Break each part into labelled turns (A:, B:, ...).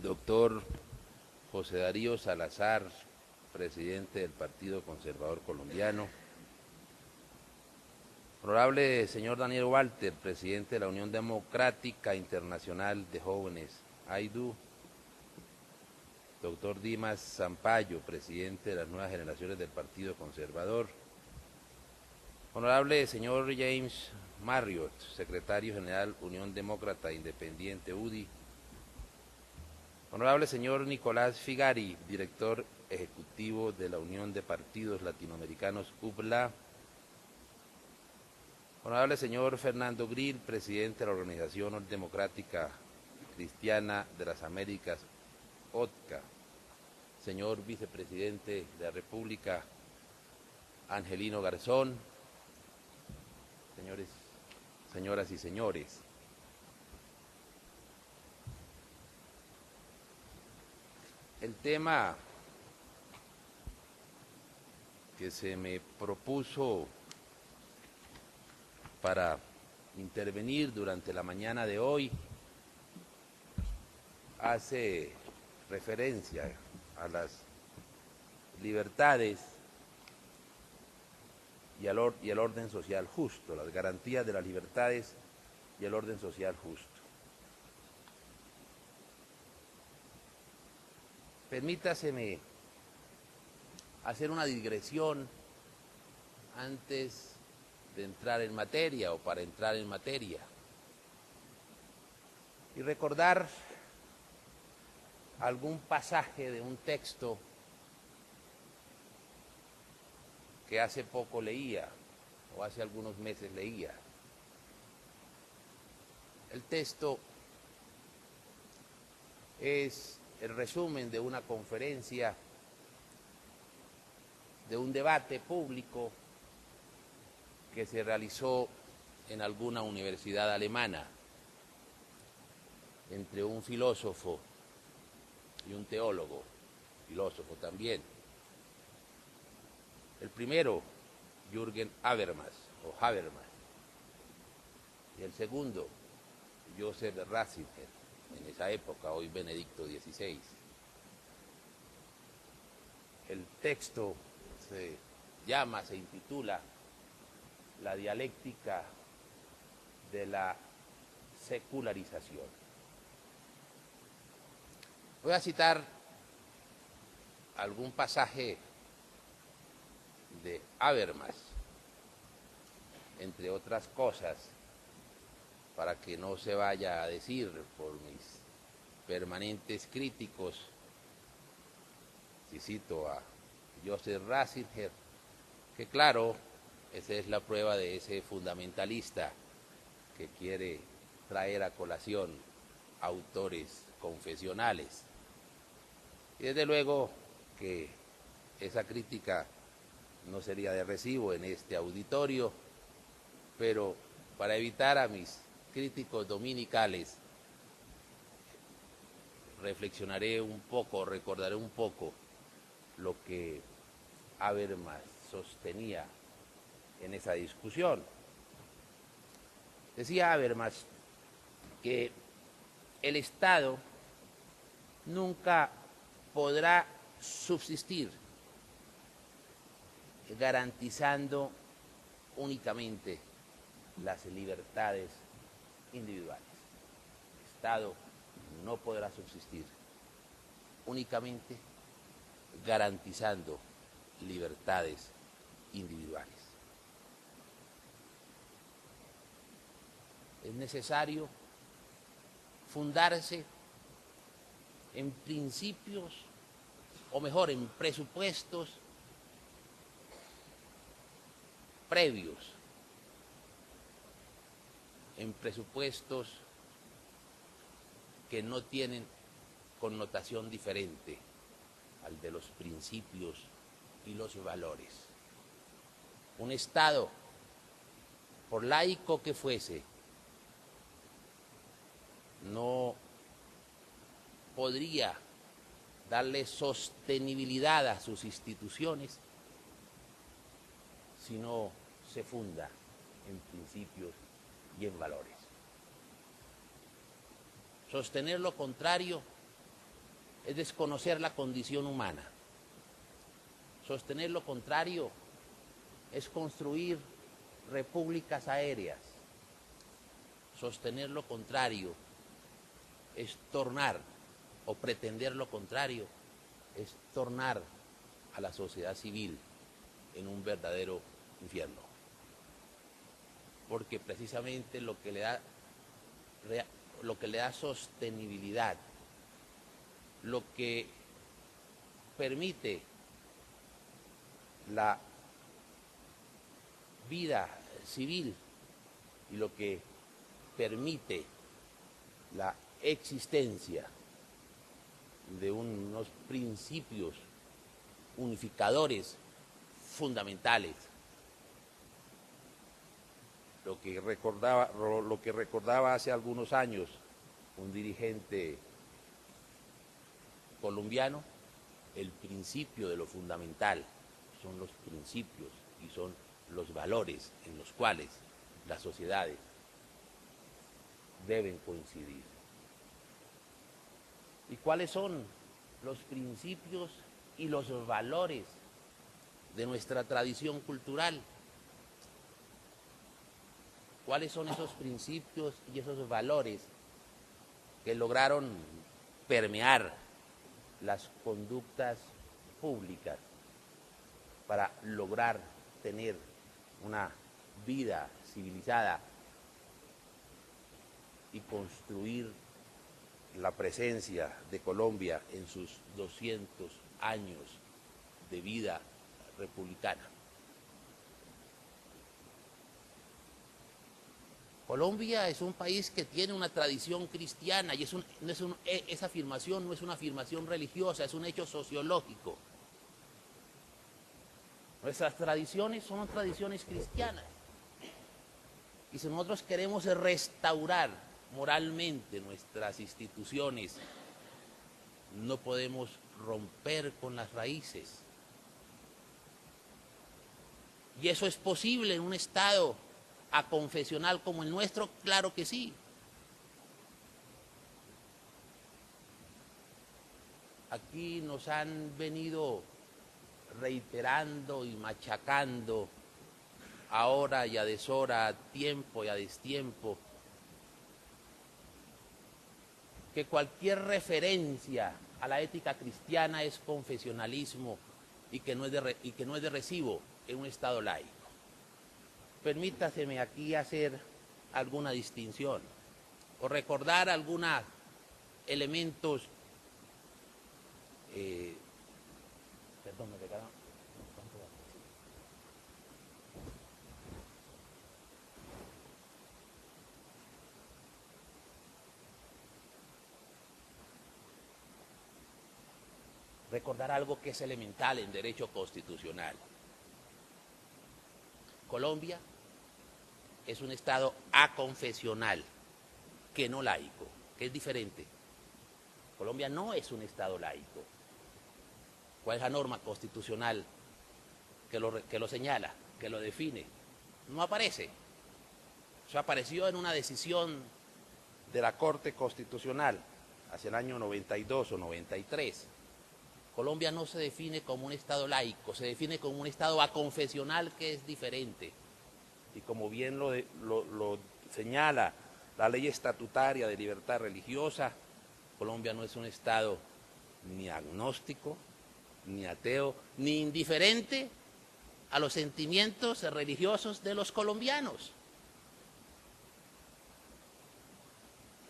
A: doctor José Darío Salazar, presidente del Partido Conservador Colombiano, honorable señor Daniel Walter, presidente de la Unión Democrática Internacional de Jóvenes, AIDU, doctor Dimas Zampayo, presidente de las nuevas generaciones del Partido Conservador, honorable señor James Marriott, secretario general Unión Demócrata Independiente UDI, honorable señor Nicolás Figari, director ejecutivo de la Unión de Partidos Latinoamericanos UBLA, honorable señor Fernando Grill, presidente de la Organización Democrática Cristiana de las Américas, OTCA, señor vicepresidente de la República, Angelino Garzón, señoras y señores, el tema que se me propuso para intervenir durante la mañana de hoy hace referencia a las libertades y el orden social justo, las garantías de las libertades y el orden social justo. Permítaseme hacer una digresión antes de entrar en materia o para entrar en materia y recordar algún pasaje de un texto que hace poco leía o hace algunos meses leía. El texto es el resumen de una conferencia, de un debate público que se realizó en alguna universidad alemana entre un filósofo y un teólogo, filósofo también. El primero, Jürgen Habermas, y el segundo, Joseph Ratzinger, en esa época, hoy Benedicto XVI. El texto se intitula La dialéctica de la secularización. Voy a citar algún pasaje de Habermas, entre otras cosas, para que no se vaya a decir por mis permanentes críticos, si cito a Joseph Ratzinger, que claro, esa es la prueba de ese fundamentalista que quiere traer a colación autores confesionales. Y desde luego que esa crítica no sería de recibo en este auditorio, pero para evitar a mis críticos dominicales, reflexionaré un poco, recordaré un poco lo que Habermas sostenía en esa discusión. Decía Habermas que el Estado nunca podrá subsistir garantizando únicamente las libertades individuales. El Estado no podrá subsistir únicamente garantizando libertades individuales. Es necesario fundarse en principios, o mejor, en presupuestos previos, en presupuestos que no tienen connotación diferente al de los principios y los valores. Un Estado, por laico que fuese, no podría darle sostenibilidad a sus instituciones si no se funda en principios y en valores. Sostener lo contrario es desconocer la condición humana. Sostener lo contrario es construir repúblicas aéreas. Sostener lo contrario es tornar, o pretender lo contrario, es tornar a la sociedad civil en un verdadero infierno. Porque precisamente lo que le da sostenibilidad, lo que permite la vida civil y lo que permite la existencia de unos principios unificadores fundamentales. Lo que recordaba hace algunos años un dirigente colombiano, el principio de lo fundamental son los principios y son los valores en los cuales las sociedades deben coincidir. ¿Y cuáles son los principios y los valores de nuestra tradición cultural? ¿Cuáles son esos principios y esos valores que lograron permear las conductas públicas para lograr tener una vida civilizada y construir la presencia de Colombia en sus 200 años de vida republicana? Colombia es un país que tiene una tradición cristiana y esa afirmación no es una afirmación religiosa, es un hecho sociológico. Nuestras tradiciones son tradiciones cristianas. Y si nosotros queremos restaurar moralmente nuestras instituciones, no podemos romper con las raíces. ¿Y eso es posible en un Estado aconfesional como el nuestro? Claro que sí. Aquí nos han venido reiterando y machacando a hora y a deshora, a tiempo y a destiempo, que cualquier referencia a la ética cristiana es confesionalismo y que no es de recibo en un Estado laico. Permítaseme aquí hacer alguna distinción o recordar algunos elementos. Perdón, me regalan. Recordar algo que es elemental en derecho constitucional. Colombia es un Estado aconfesional, que no laico, que es diferente. Colombia no es un Estado laico. ¿Cuál es la norma constitucional que lo señala, que lo define? No aparece. Eso apareció en una decisión de la Corte Constitucional hacia el año 92 o 93. Colombia no se define como un Estado laico, se define como un Estado aconfesional, que es diferente. Y como bien lo señala la ley estatutaria de libertad religiosa, Colombia no es un Estado ni agnóstico, ni ateo, ni indiferente a los sentimientos religiosos de los colombianos.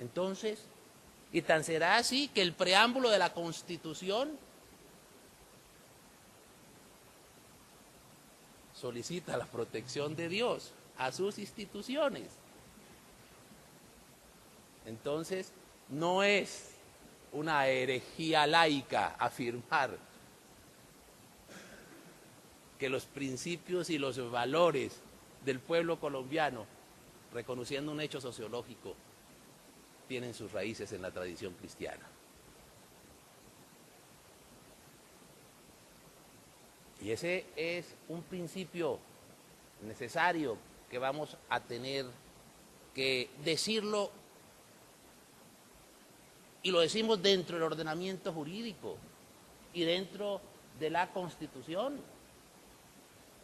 A: Entonces, y tan será así que el preámbulo de la Constitución solicita la protección de Dios a sus instituciones. Entonces, no es una herejía laica afirmar que los principios y los valores del pueblo colombiano, reconociendo un hecho sociológico, tienen sus raíces en la tradición cristiana. Y ese es un principio necesario que vamos a tener que decirlo Y lo decimos dentro del ordenamiento jurídico y dentro de la Constitución.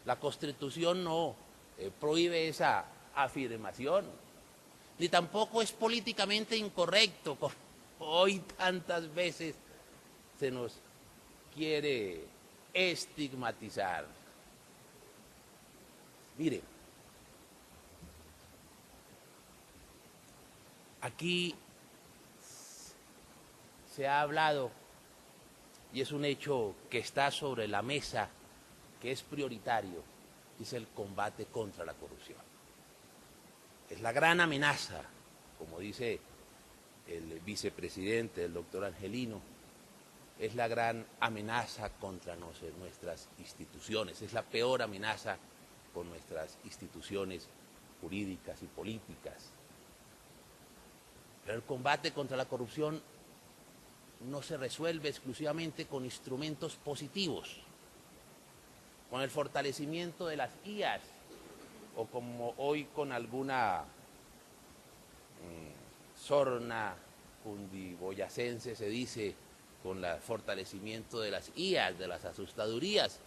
A: La Constitución no prohíbe esa afirmación, ni tampoco es políticamente incorrecto, como hoy tantas veces se nos quiere estigmatizar. Mire, aquí se ha hablado, y es un hecho que está sobre la mesa, que es prioritario, es el combate contra la corrupción. Es la gran amenaza, como dice el vicepresidente, el doctor Angelino, es la gran amenaza contra nuestras instituciones, es la peor amenaza con nuestras instituciones jurídicas y políticas. Pero el combate contra la corrupción no se resuelve exclusivamente con instrumentos positivos, con el fortalecimiento de las IAS, o como hoy con alguna sorna cundiboyacense se dice, con el fortalecimiento de las IAS, de las asustadurías.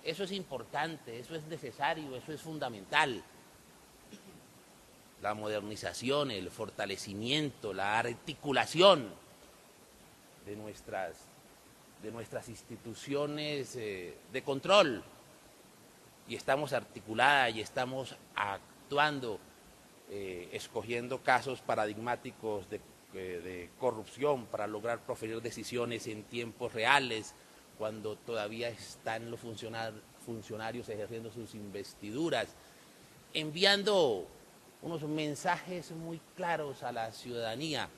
A: Eso es importante, eso es necesario, eso es fundamental. La modernización, el fortalecimiento, la articulación de nuestras instituciones de control. Y estamos articuladas y estamos actuando, escogiendo casos paradigmáticos de corrupción para lograr proferir decisiones en tiempos reales, cuando todavía están los funcionarios ejerciendo sus investiduras, enviando unos mensajes muy claros a la ciudadanía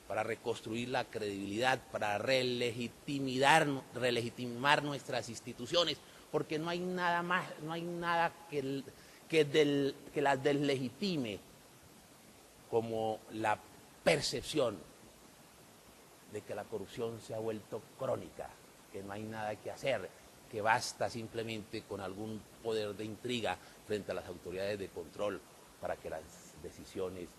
A: para reconstruir la credibilidad, para relegitimar nuestras instituciones, porque no hay nada más, no hay nada que las deslegitime como la percepción de que la corrupción se ha vuelto crónica, que no hay nada que hacer, que basta simplemente con algún poder de intriga frente a las autoridades de control para que las decisiones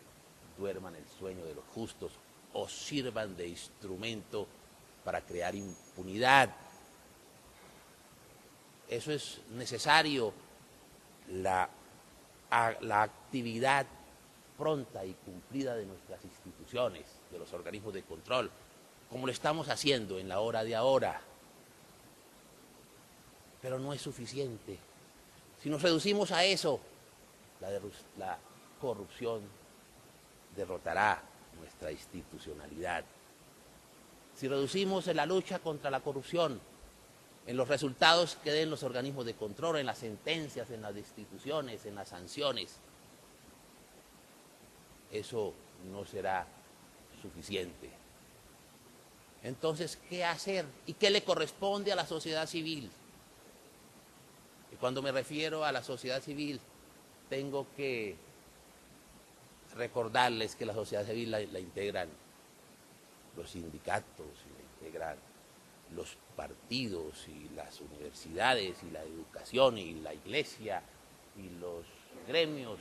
A: duerman el sueño de los justos o sirvan de instrumento para crear impunidad. Eso es necesario, la actividad pronta y cumplida de nuestras instituciones, de los organismos de control, como lo estamos haciendo en la hora de ahora. Pero no es suficiente. Si nos reducimos a eso, la corrupción derrotará nuestra institucionalidad. Si reducimos en la lucha contra la corrupción, en los resultados que den los organismos de control, en las sentencias, en las destituciones, en las sanciones, eso no será suficiente. Entonces, ¿qué hacer? ¿Y qué le corresponde a la sociedad civil? Y cuando me refiero a la sociedad civil, tengo que recordarles que la sociedad civil la integran los sindicatos, la integran los partidos y las universidades y la educación y la iglesia y los gremios.